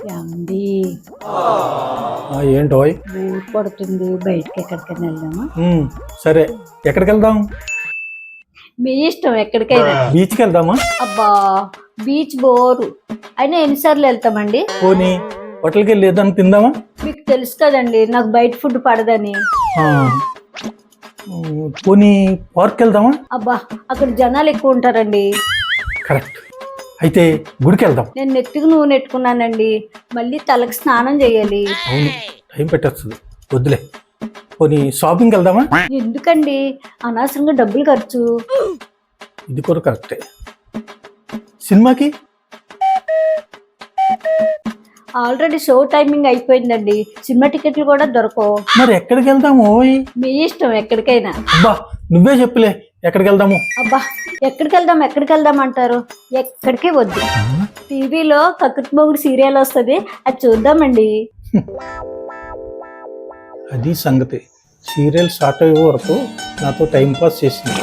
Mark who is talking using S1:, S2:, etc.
S1: ఏమండి
S2: ఏంటోయ్?
S1: బోర్ పడుతుంది, బయటకి ఎక్కడికైనా వెళ్దామా?
S2: సరే, ఎక్కడికి వెళ్దాం?
S1: మీ ఇష్టం, ఎక్కడికైనా.
S2: బీచ్కి వెళ్దామా?
S1: అబ్బా, బీచ్ బోరు. అయినా ఎన్నిసార్లు వెళ్తామండి?
S2: పోనీ హోటల్కి వెళ్ళి ఏదైనా తిందామా?
S1: మీకు తెలుసు కదండి నాకు బయట ఫుడ్ పడదని.
S2: ఆ, పోనీ పార్క్ వెళ్దామా?
S1: అబ్బా, అక్కడ జనాలు ఎక్కువ ఉంటారండి.
S2: కరెక్ట్. అయితే గుడికి వెళ్దాం.
S1: నేను నెత్తికి నూనె నెట్టుకున్నానండి, మళ్ళీ తలకి స్నానం చేయాలి.
S2: అవును, టైం పెట్టేస్తుంది, వద్దులే. పోనీ షాపింగ్కి వెళ్దామా?
S1: ఎందుకండి అనవసరంగా డబ్బులు ఖర్చు?
S2: ఇది కూడా కరెక్టే. సినిమాకి?
S1: ఆల్రెడీ షో టైమింగ్ అయిపోయిందండి, సినిమా టికెట్లు కూడా దొరకవు.
S2: మరి ఎక్కడికి వెళ్దాము?
S1: మీ ఇష్టం, ఎక్కడికైనా.
S2: అబ్బా, నువ్వే చెప్పులే ఎక్కడికి వెళ్దాము.
S1: అబ్బా, ఎక్కడికి వెళ్దాం అంటారు, ఎక్కడికే వద్దు. టీవీలో కక్కుట్ మొగుడు సీరియల్ వస్తుంది, అది చూద్దామండి.
S2: అది సంగతి. సీరియల్ స్టార్ట్ అయ్యే వరకు నాతో టైం పాస్ చేసింది.